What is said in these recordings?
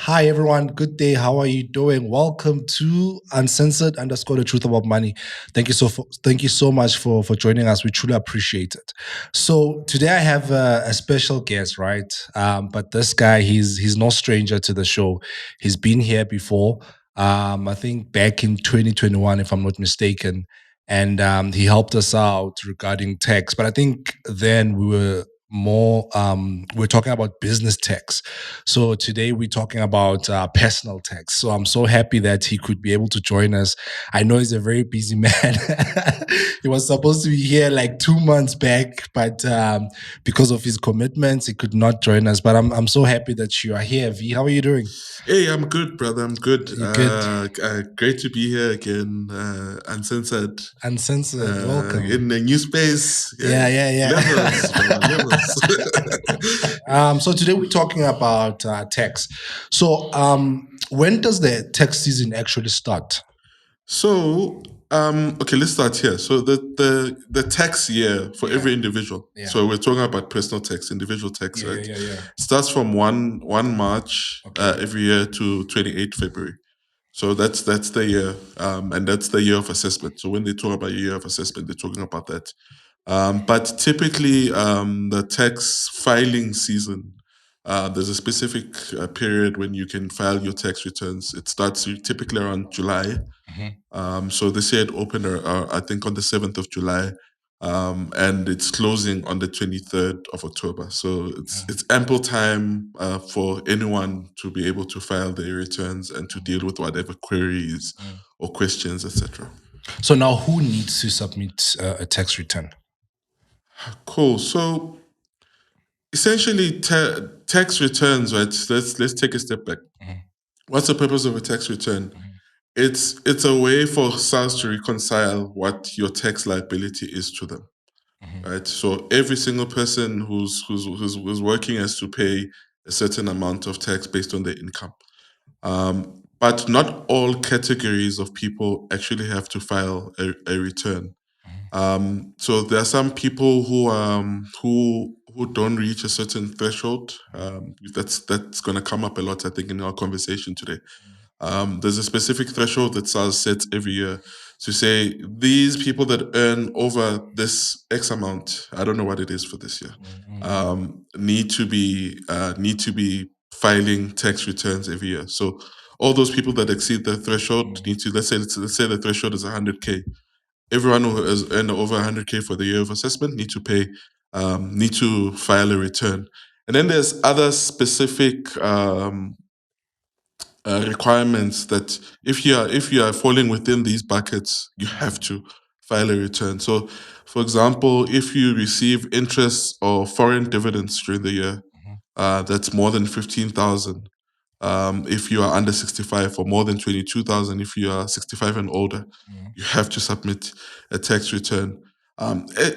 Hi everyone, good day. How are you doing? Welcome to Uncensored underscore the truth about money. Thank you so much for joining us. We truly appreciate it. So today I have a special guest, right? But this guy, he's no stranger to the show. He's been here before. I think back in 2021, if I'm not mistaken, and he helped us out regarding tax. But I think then we're talking about business tax. So today we're talking about personal tax. So I'm so happy that he could be able to join us. I know he's a very busy man. He was supposed to be here like 2 months back, but because of his commitments, he could not join us. But I'm so happy that you are here. V, how are you doing? Hey, I'm good, brother. I'm good. You good? Great to be here again, uncensored, Uncensored. Welcome. in a new space. Yeah. Levels, brother, levels. So today we're talking about tax. So when does the tax season actually start? So, okay, let's start here. So the tax year for every individual. Yeah. So we're talking about personal tax, individual tax, right? Yeah. Starts from one March every year to 28 February. So that's the year, and that's the year of assessment. So when they talk about year of assessment, they're talking about that. But typically, the tax filing season, there's a specific period when you can file your tax returns. It starts typically around July. So this year it opened, I think, on the 7th of July, and it's closing on the 23rd of October. So it's ample time for anyone to be able to file their returns and to deal with whatever queries or questions, etc. So now who needs to submit a tax return? Cool. So essentially, tax returns, right? Let's take a step back. What's the purpose of a tax return? It's a way for SARS to reconcile what your tax liability is to them, right? So every single person who's working has to pay a certain amount of tax based on their income. But not all categories of people actually have to file a return. So there are some people who don't reach a certain threshold. That's going to come up a lot, I think, in our conversation today. There's a specific threshold that SARS sets every year to say these people that earn over this X amount, I don't know what it is for this year, need to be filing tax returns every year. So all those people that exceed the threshold need to, let's say the threshold is 100K. Everyone who has earned over 100K for the year of assessment need to file a return. And then there's other specific requirements that if you are falling within these buckets, you have to file a return. So, for example, if you receive interest or foreign dividends during the year, that's more than 15,000. If you are under 65, or more than 22,000 if you are 65 and older, you have to submit a tax return.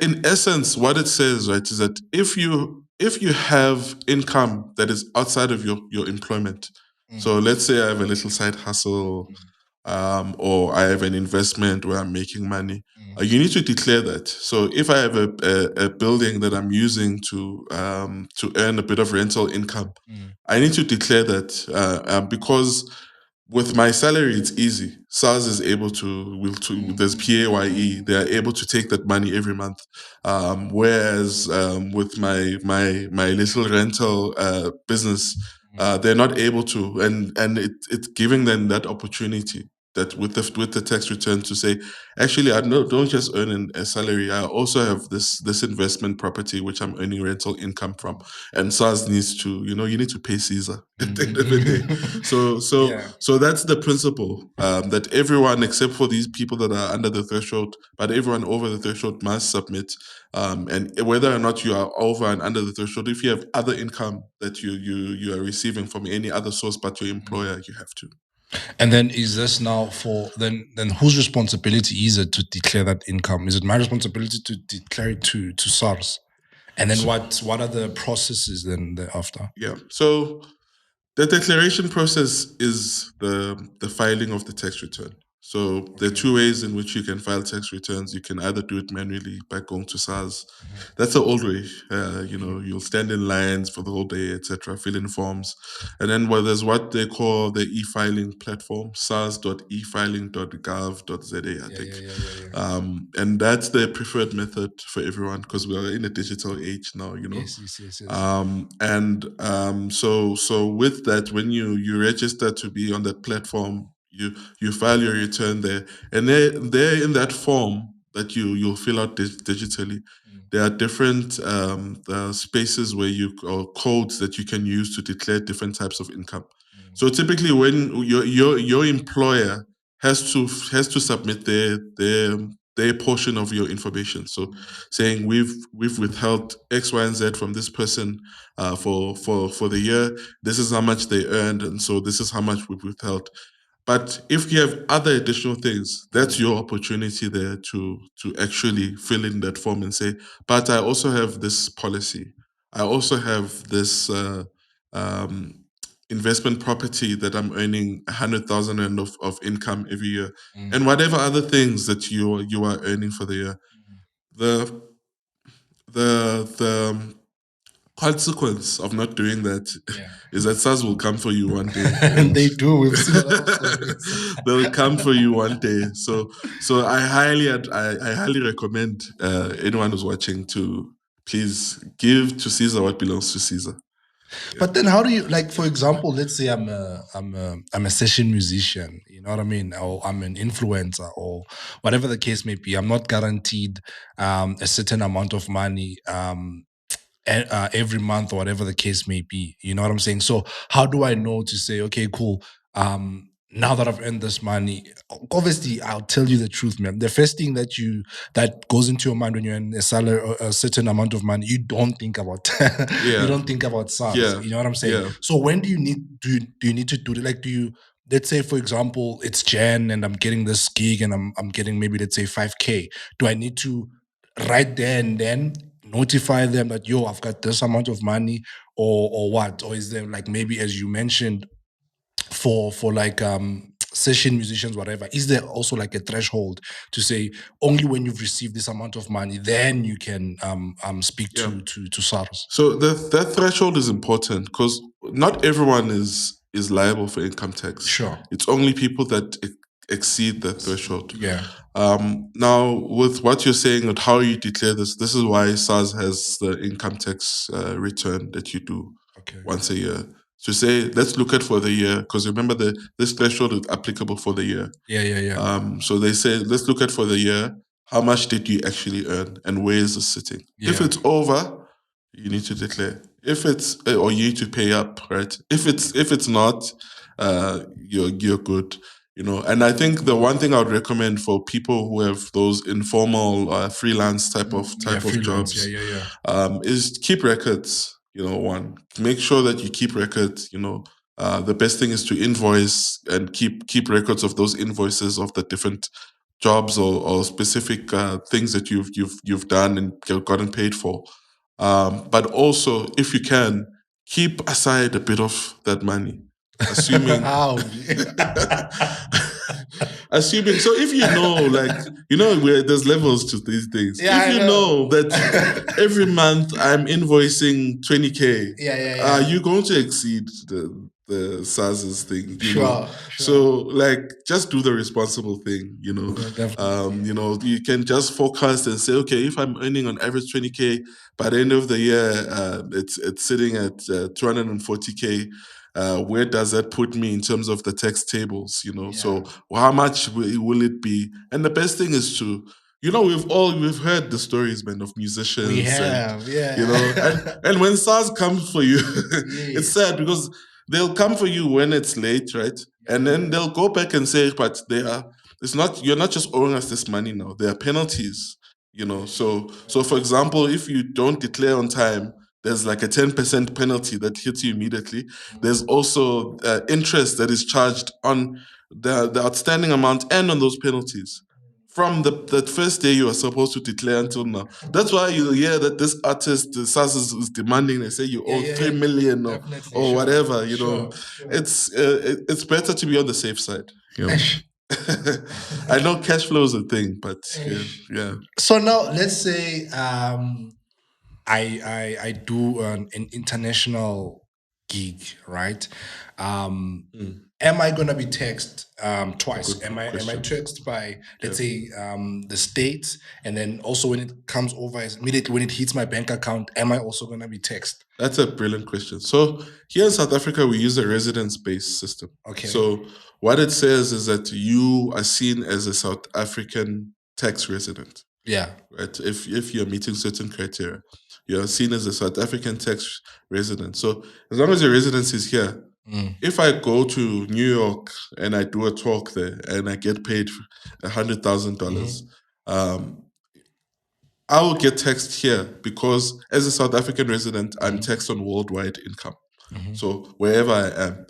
In essence, what it says, right, is that if you have income that is outside of your employment, so let's say I have a little side hustle, or I have an investment where I'm making money, you need to declare that. So if I have a building that I'm using to earn a bit of rental income, I need to declare that, because with my salary, it's easy. SARS is able there's PAYE, they are able to take that money every month. Whereas with my little rental business, they're not able to, and it's giving them that opportunity that with the tax return to say, actually, I don't just earn a salary. I also have this investment property which I'm earning rental income from, and SARS needs to, you need to pay Caesar at the end of the day. So that's the principle, that everyone except for these people that are under the threshold, but everyone over the threshold must submit. And whether or not you are over and under the threshold, if you have other income that you are receiving from any other source but your employer, you have to. And then is this now for then whose responsibility is it to declare that income? Is it my responsibility to declare it to SARS? And then what are the processes then thereafter? Yeah. So the declaration process is the filing of the tax return. So there are Okay. two ways in which you can file tax returns. You can either do it manually by going to SARS. Mhm. That's the old way. You know, Okay. you'll stand in lines for the whole day, etc., fill in forms. And then there's what they call the e-filing platform, sars.efiling.gov.za, I Yeah, think. yeah, yeah, yeah, yeah. And that's the preferred method for everyone because we are in a digital age now, you know. Yes, yes, yes, yes. So with that, when you register to be on that platform, you file your return there, and there in that form that you'll fill out digitally, there are different spaces where you or codes that you can use to declare different types of income. So typically, when your employer has to submit their portion of your information. So saying we've withheld X, Y, and Z from this person for the year. This is how much they earned, and so this is how much we've withheld. But if you have other additional things, that's your opportunity there to actually fill in that form and say, but I also have this policy. I also have this um, investment property that I'm earning 100,000 Rand of income every year, and whatever other things that you are earning for the year. The the consequence of not doing that Yeah. is that SARS will come for you one day, And and they do. We've seen a lot of stories. they'll come for you one day. So I highly recommend anyone who's watching to please give to Caesar what belongs to Caesar. But then how do you, like, for example, let's say I'm a session musician, you know what I mean? Or I'm an influencer or whatever the case may be. I'm not guaranteed a certain amount of money every month or whatever the case may be. You know what I'm saying? So how do I know to say, okay, cool. Now that I've earned this money, obviously I'll tell you the truth, man. The first thing that goes into your mind when you're in a salary, a certain amount of money, you don't think about you Yeah, don't think about SARS. yeah, You know what I'm saying? yeah. So when do you need to do it? Like, do you, let's say for example it's Jan and I'm getting this gig and I'm getting maybe let's say 5K. Do I need to right there and then notify them that yo, I've got this amount of money, or what? Or is there, like, maybe as you mentioned, for like session musicians, whatever, is there also like a threshold to say only when you've received this amount of money then you can speak Yeah. to SARS? So that threshold is important because not everyone is liable for income tax. Sure. It's only people that exceed that threshold. Yeah. Now, with what you're saying and how you declare this is why SARS has the income tax return that you do Okay. once a year. To say, let's look at for the year, because remember this threshold is applicable for the year. Yeah, yeah, yeah. So they say, let's look at for the year, how much did you actually earn and where is it sitting? If Yeah. it's over, you need to declare. If it's or you need to pay up, right? If it's not, you're good. You know, and I think the one thing I would recommend for people who have those informal freelance type Yeah, of freelance. jobs Yeah, yeah, yeah. is keep records. You know, one, make sure that you keep records. You know, the best thing is to invoice and keep records of those invoices of the different jobs or specific things that you've done and gotten paid for. But also, if you can, keep aside a bit of that money, assuming How? assuming. So if you know, like, you know, where there's levels to these things. Yeah, If I you know. know that every month I'm invoicing 20K, Yeah, yeah, yeah. you're going to exceed the SARS's thing, you know. Sure, So sure. like just do the responsible thing, you know. Yeah, definitely. You know, you can just forecast and say, okay, if I'm earning on average 20K, by the end of the year, it's sitting at 240K. Where does that put me in terms of the tax tables? You know, Yeah. so how much will it be? And the best thing is to, you know, we've heard the stories, man, of We musicians and have, yeah. you know, and when SARS comes for you, it's Yes. sad because they'll come for you when it's late, right? And then they'll go back and say, but it's not, you're not just owing us this money now. There are penalties, you know. So for example, if you don't declare on time, there's like a 10% penalty that hits you immediately. There's also interest that is charged on the outstanding amount and on those penalties from the first day you are supposed to declare until now. That's why you hear that this artist, the SARS is demanding. They say you Yeah, owe yeah, 3 million definitely. or Sure. whatever. You know, Sure. Sure. it's better to be on the safe side. You know. Esh, I know cash flow is a thing, but yeah. So now let's say I do an international gig, right? Am I gonna be taxed twice? Good Am I question. taxed by, let's say, the states, and then also when it comes over, immediately when it hits my bank account, am I also gonna be taxed? That's a brilliant question. So here in South Africa, we use a residence-based system. Okay. So what it says is that you are seen as a South African tax resident. Yeah. Right? If you're meeting certain criteria, you're seen as a South African tax resident. So as long as your residence is here, if I go to New York and I do a talk there and I get paid $100,000, I will get taxed here because as a South African resident, I'm taxed on worldwide income. So wherever I am.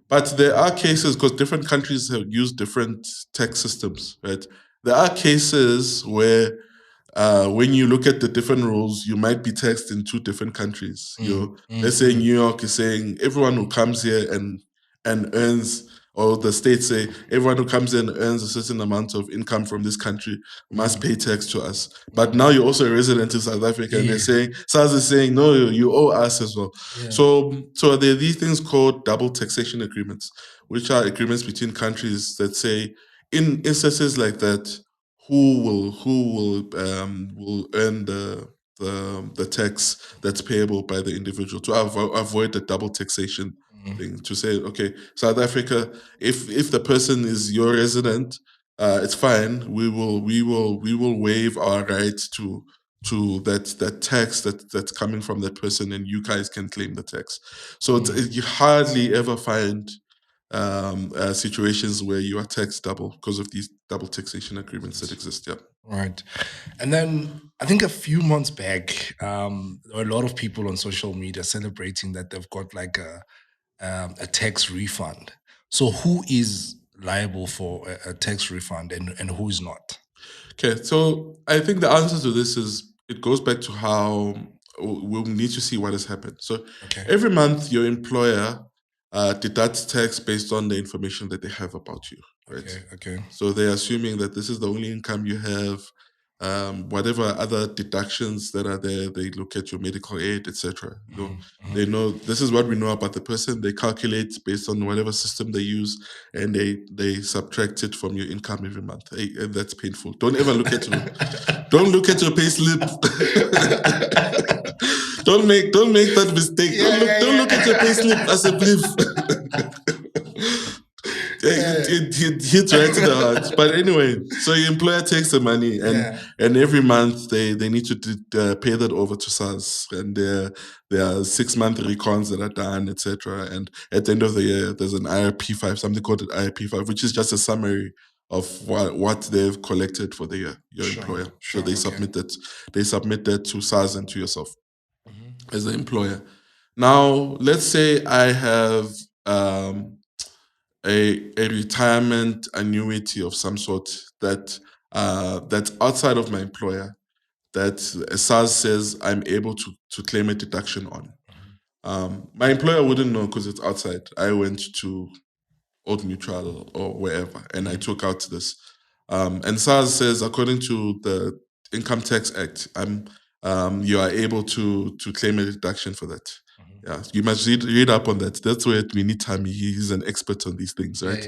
But there are cases, because different countries have used different tax systems, right? There are cases where when you look at the different rules, you might be taxed in two different countries. Let's say New York is saying everyone who comes here and earns, or the states say everyone who comes in and earns a certain amount of income from this country must pay tax to us. But now you're also a resident in South Africa, and they're saying SARS is saying no, you owe us as well. Yeah. So there are these things called double taxation agreements, which are agreements between countries that say in instances like that, who will earn the tax that's payable by the individual to avoid the double taxation thing. To say, okay, South Africa, if the person is your resident, it's fine. We will waive our right to that tax that's coming from that person, and you guys can claim the tax. So you hardly ever find situations where you are taxed double because of these double taxation agreements that exist. Yeah. Right. And then I think a few months back, there were a lot of people on social media celebrating that they've got like a tax refund. So who is liable for a tax refund and who is not? Okay, so I think the answer to this is it goes back to how we'll need to see what has happened. So Okay. every month, your employer deducts tax based on the information that they have about you, right? Okay. So they're assuming that this is the only income you have. Whatever other deductions that are there, they look at your medical aid, etc. They know this is what we know about the person. They calculate based on whatever system they use, and they subtract it from your income every month. Hey, and that's painful. Don't ever look at your don't look at your pay slip. don't make that mistake. Don't look at your pay slip as a belief. It hits right to the heart. But anyway, so your employer takes the money, and every month they need to pay that over to SARS, and there are 6-month recons that are done, etc. And at the end of the year, there's an IRP5, something called an IRP5, which is just a summary of what they've collected for the year. Your employer, so they submit that to SARS and to yourself as the employer. Now, let's say I have a retirement annuity of some sort that's outside of my employer, that SARS says I'm able to claim a deduction on. My employer wouldn't know because it's outside. I went to Old Mutual or wherever, and I took out this. And SARS says, according to the Income Tax Act, you are able to claim a deduction for that. Yeah, you must read up on that. That's where we need Thami. He's an expert on these things, right?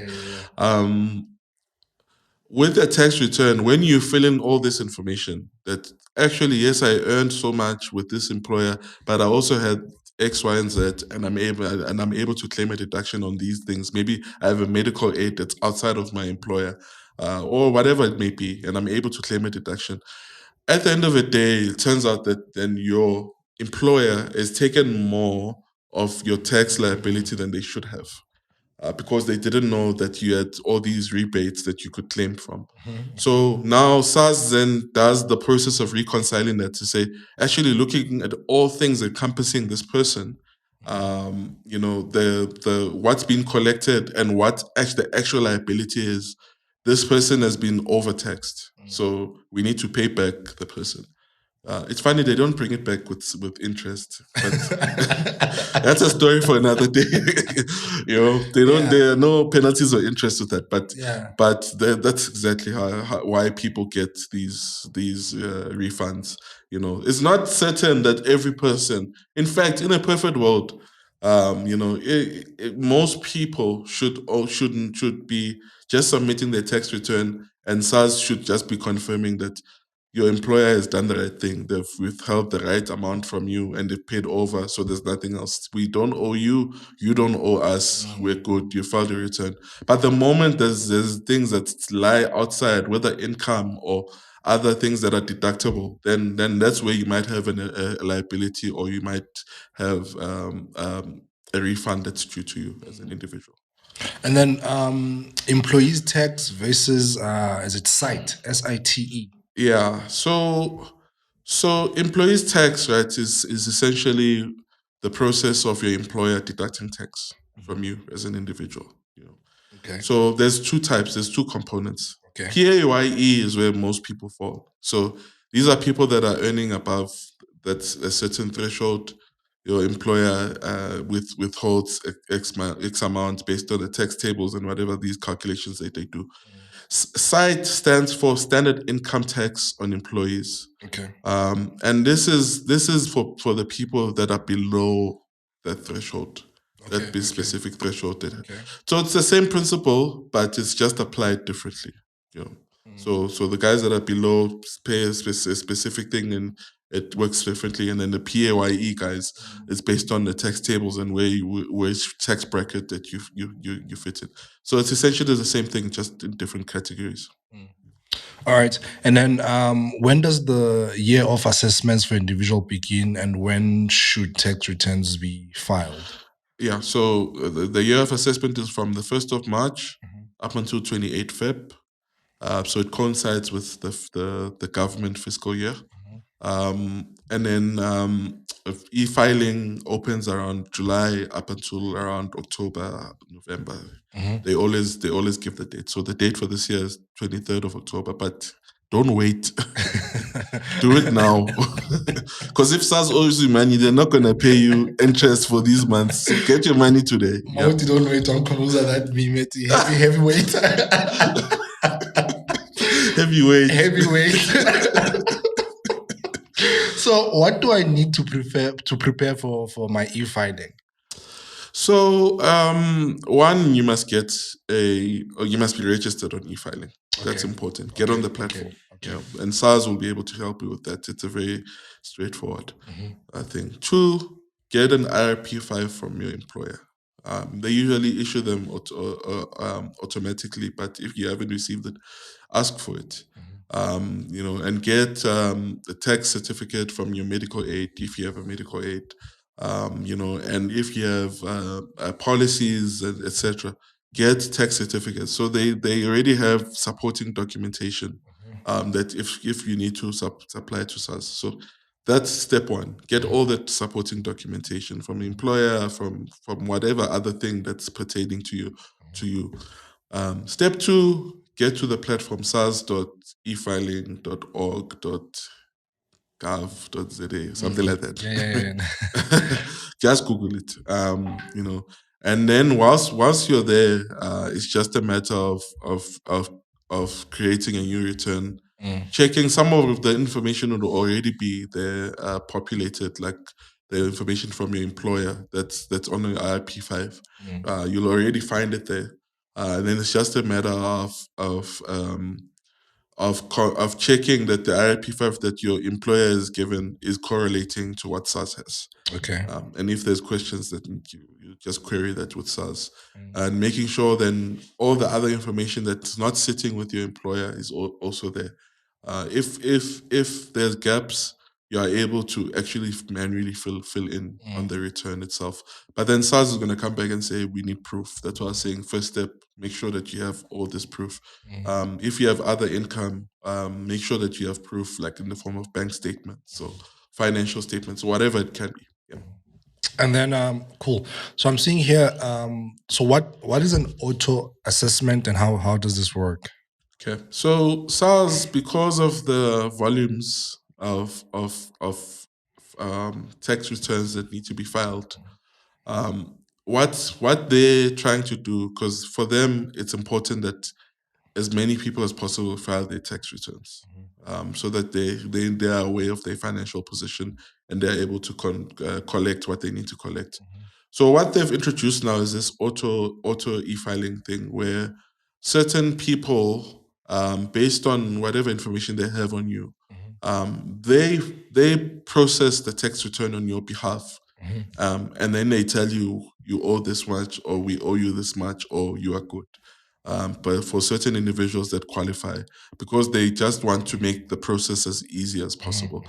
With a tax return, when you fill in all this information, that actually, yes, I earned so much with this employer, but I also had X, Y, and Z, and I'm able to claim a deduction on these things. Maybe I have a medical aid that's outside of my employer, or whatever it may be, and I'm able to claim a deduction. At the end of the day, it turns out that then your employer has taken more of your tax liability than they should have. Because they didn't know that you had all these rebates that you could claim from. So now SARS then does the process of reconciling that to say, actually looking at all things encompassing this person, the what's been collected and what the actual liability is, this person has been overtaxed. So we need to pay back the person. It's funny they don't bring it back with interest, but that's a story for another day. They don't. There are no penalties or interest with that, but that's exactly why people get these refunds. It's not certain that every person. In fact, in a perfect world, most people should be just submitting their tax return, and SARS should just be confirming that your employer has done the right thing. They've withheld the right amount from you and they've paid over. So there's nothing else. We don't owe you. You don't owe us. We're good. You filed your return. But the moment there's things that lie outside, whether income or other things that are deductible, then that's where you might have a liability, or you might have a refund that's due to you as an individual. And then employees tax versus is it site, SITE? Yeah. So employees tax, right, is essentially the process of your employer deducting tax from you as an individual. Okay. So there's two types. There's two components. Okay. PAYE is where most people fall. So these are people that are earning above that's a certain threshold. Your employer withholds X amount based on the tax tables and whatever these calculations that they do. SITE stands for Standard Income Tax on Employees. Okay. And this is for the people that are below that threshold, that specific threshold. So it's the same principle, but it's just applied differently. So the guys that are below pay a specific thing, and it works differently. And then the PAYE guys, it's based on the tax tables and which tax bracket that you fit in. So it's essentially the same thing, just in different categories. All right. And then when does the year of assessments for individual begin, and when should tax returns be filed? Yeah, so the year of assessment is from the 1st of March up until 28 Feb. So it coincides with the government fiscal year. And then e-filing opens around July up until around October, November. They always give the date. So the date for this year is 23rd of October, but don't wait. Do it now. Because if SARS owes you money, they're not going to pay you interest for these months. So get your money today. Yep. Don't wait on Kamuza that we met. Heavyweight. Heavyweight. So what do I need to prepare for my e-filing? So one, you must be registered on e-filing. That's important. Get on the platform. And SARS will be able to help you with that. It's a very straightforward thing. Two, get an IRP5 from your employer. They usually issue them automatically, but if you haven't received it, ask for it. And get the tax certificate from your medical aid if you have a medical aid. And if you have policies, etc., get tax certificates. So they already have supporting documentation that if you need to supply to SARS. So that's step one. Get all that supporting documentation from the employer, from whatever other thing that's pertaining to you. Step two, get to the platform sars.efiling.org.gov.za, something like that. Just Google it. And then once you're there, it's just a matter of creating a new return. Checking some of the information will already be there, populated, like the information from your employer that's on the IRP5. You'll already find it there. And then it's just a matter of checking that the IRP5 that your employer is given is correlating to what SARS has. Okay. And if there's questions, that you just query that with SARS, and making sure then all the other information that's not sitting with your employer is also there. If there's gaps, you are able to actually manually fill in on the return itself. But then SARS is going to come back and say, we need proof. That's why I was saying, first step, make sure that you have all this proof. If you have other income, make sure that you have proof, like in the form of bank statements or financial statements, whatever it can be. Yeah. And then, cool. So I'm seeing here, so what is an auto assessment, and how does this work? Okay, so SARS, because of the volumes tax returns that need to be filed. What they're trying to do, because for them it's important that as many people as possible file their tax returns, so that they are aware of their financial position and they're able to collect what they need to collect. So what they've introduced now is this auto e-filing thing where certain people, based on whatever information they have on you, they process the tax return on your behalf, and then they tell you you owe this much, or we owe you this much, or you are good. But for certain individuals that qualify, because they just want to make the process as easy as possible.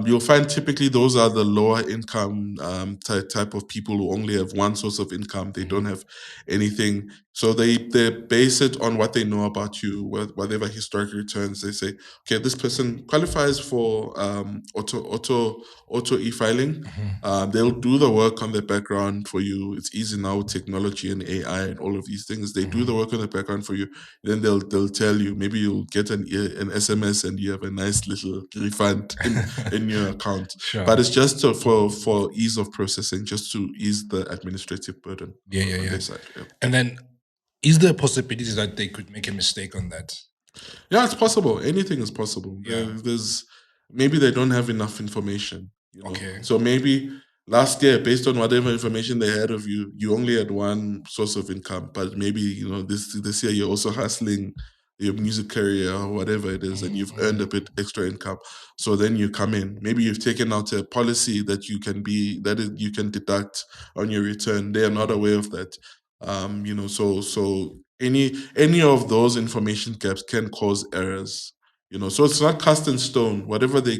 You'll find typically those are the lower income type of people who only have one source of income. They don't have anything. So they base it on what they know about you, whatever historic returns. They say, okay, this person qualifies for auto e-filing. They'll do the work on the background for you. It's easy now with technology and AI and all of these things. They do the work on the background for you. Then they'll tell you, maybe you'll get an SMS and you have a nice little refund in your account. Sure. But it's just for ease of processing, just to ease the administrative burden on their side. Yeah. And then, is there a possibility that they could make a mistake on that? Yeah, it's possible. Anything is possible. Yeah. There's maybe they don't have enough information. Okay. So maybe last year, based on whatever information they had of you, you only had one source of income. But maybe this year you're also hustling your music career or whatever it is, and you've earned a bit extra income. So then you come in. Maybe you've taken out a policy that you can deduct on your return. They are not aware of that. So any of those information gaps can cause errors. So it's not cast in stone. Whatever they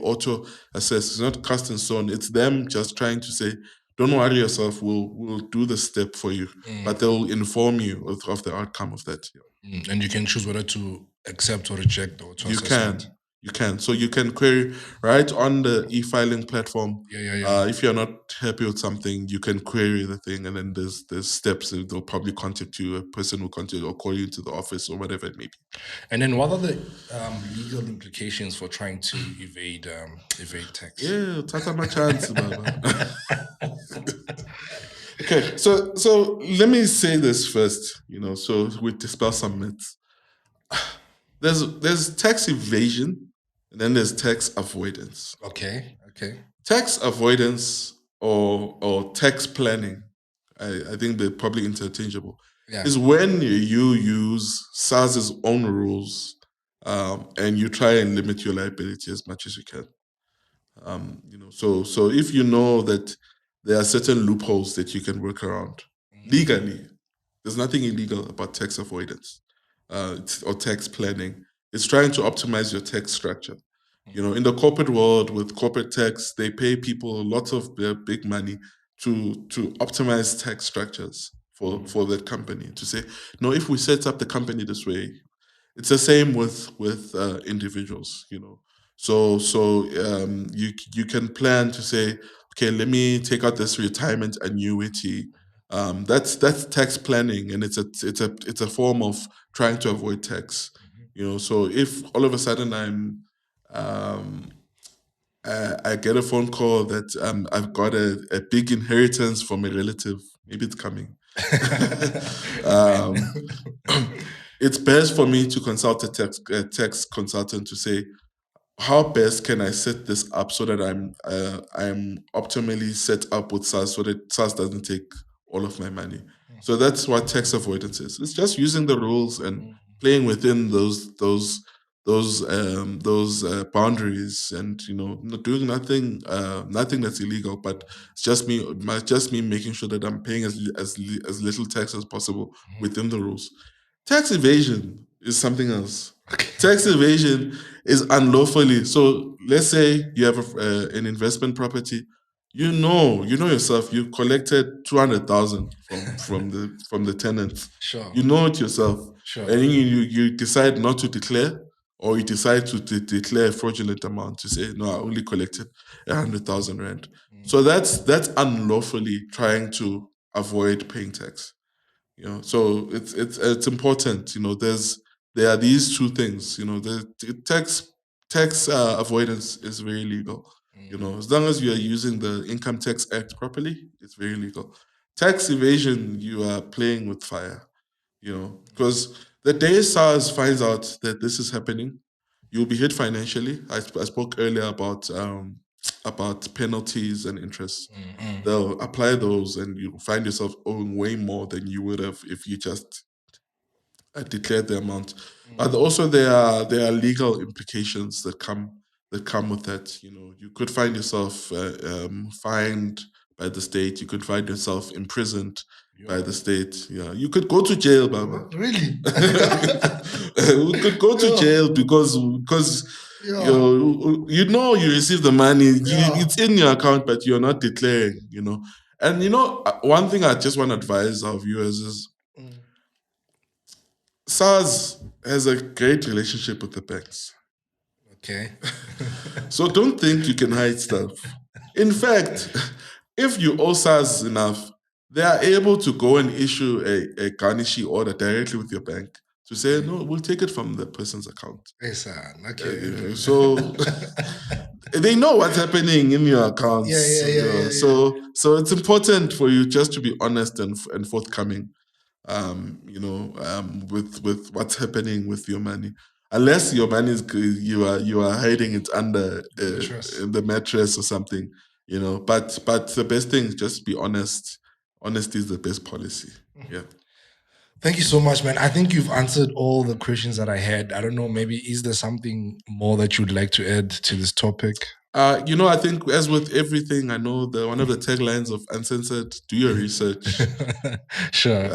auto assess, it's not cast in stone. It's them just trying to say, don't worry yourself, we'll do the step for you. But they'll inform you of the outcome of that. And you can choose whether to accept or reject the auto You assessment. can. So you can query right on the e-filing platform. Yeah. If you're not happy with something, you can query the thing, and then there's steps. They'll probably contact you. A person will contact you or call you into the office or whatever it may be. And then, what are the legal implications for trying to evade tax? Yeah, tata my chance, baba. Okay, so let me say this first. So we dispel some myths. There's tax evasion, and then there's tax avoidance. Okay. Tax avoidance or tax planning, I think they're probably interchangeable, is when you use SARS's own rules, and you try and limit your liability as much as you can. So if you know that there are certain loopholes that you can work around legally, there's nothing illegal about tax avoidance or tax planning. It's trying to optimize your tax structure. In the corporate world, with corporate tax, they pay people lots of big money to optimize tax structures for that company. To say, no, if we set up the company this way, it's the same with individuals. So you can plan to say, okay, let me take out this retirement annuity. That's tax planning, and it's a form of trying to avoid tax. So if all of a sudden I get a phone call that I've got a big inheritance from a relative, maybe it's coming. It's best for me to consult a tax consultant to say, how best can I set this up so that I'm optimally set up with SARS, so that SARS doesn't take all of my money. So that's what tax avoidance is. It's just using the rules and playing within those boundaries, and not doing nothing that's illegal. But it's just me making sure that I'm paying as little tax as possible within the rules. Tax evasion is something else. Tax evasion is unlawfully. So let's say you have an investment property. You know yourself. You collected 200,000 from the tenants. Sure. You know it yourself. Sure. And then you decide not to declare, or you decide to declare a fraudulent amount to say, no, I only collected 100,000 rand. So that's unlawfully trying to avoid paying tax. So it's important. There are these two things. The tax tax avoidance is very legal. You know, as long as you are using the Income Tax Act properly, it's very legal. Tax evasion, you are playing with fire. You know, because the day SARS finds out that this is happening, you'll be hit financially. I spoke earlier about penalties and interest. They'll apply those, and you find yourself owing way more than you would have if you just declared the amount. But also there are legal implications that come with that. You know, you could find yourself fined by the state. You could find yourself imprisoned by the state. Yeah, you could go to jail, Baba. Really? We could go to jail because you know you receive the money. It's in your account, but you're not declaring. You know, and one thing I just want to advise our viewers is SARS has a great relationship with the banks. Okay. So don't think you can hide stuff. In fact, if you owe SARS enough, they are able to go and issue a garnishee order directly with your bank to say, no, we'll take it from the person's account. Yes, okay. So they know what's happening in your accounts. So it's important for you just to be honest and forthcoming. With what's happening with your money, unless your money is you are hiding it under the mattress or something, but the best thing is just be honest. Honesty is the best policy. Yeah. Thank you so much, man. I think you've answered all the questions that I had. I don't know, maybe is there something more that you'd like to add to this topic? I think as with everything, I know one of the taglines of Uncensored, do your research. Sure.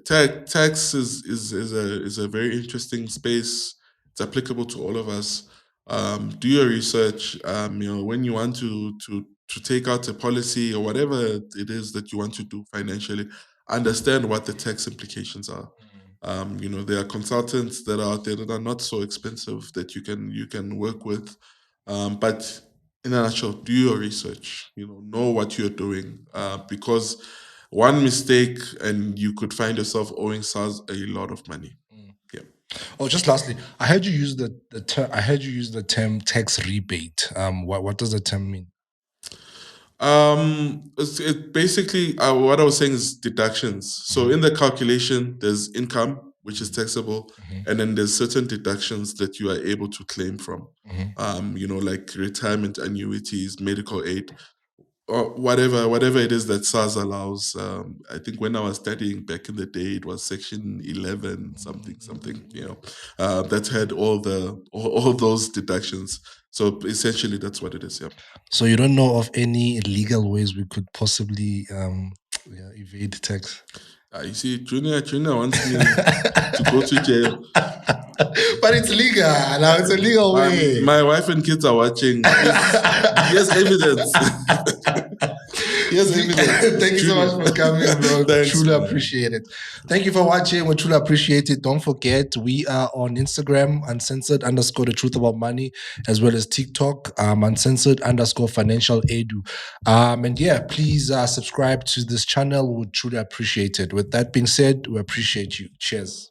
Tax is a very interesting space. It's applicable to all of us. Do your research. When you want to take out a policy or whatever it is that you want to do financially, understand what the tax implications are. There are consultants that are out there that are not so expensive that you can work with. But in a nutshell, do your research. Know what you're doing, because one mistake and you could find yourself owing SARS a lot of money. Yeah. Oh, just lastly, I heard you use the term. I heard you use the term tax rebate. What does the term mean? It basically what I was saying is deductions. So in the calculation, there's income, which is taxable, and then there's certain deductions that you are able to claim from. Like retirement annuities, medical aid, or whatever it is that SARS allows. I think when I was studying back in the day, it was Section 11 something. That had all those deductions. So essentially, that's what it is. Yeah. So you don't know of any legal ways we could possibly evade tax? You see, Junior wants me to go to jail. But it's legal. Now it's a legal way. My wife and kids are watching. Yes, evidence. Yes, evidence. Thank you so much for coming, bro. Thanks, Truly man. appreciate it. Thank you for watching. We truly appreciate it. Don't forget, we are on Instagram, uncensored_the truth about money, as well as TikTok, uncensored_financial edu. And yeah, please subscribe to this channel. We would truly appreciate it. With that being said, we appreciate you. Cheers.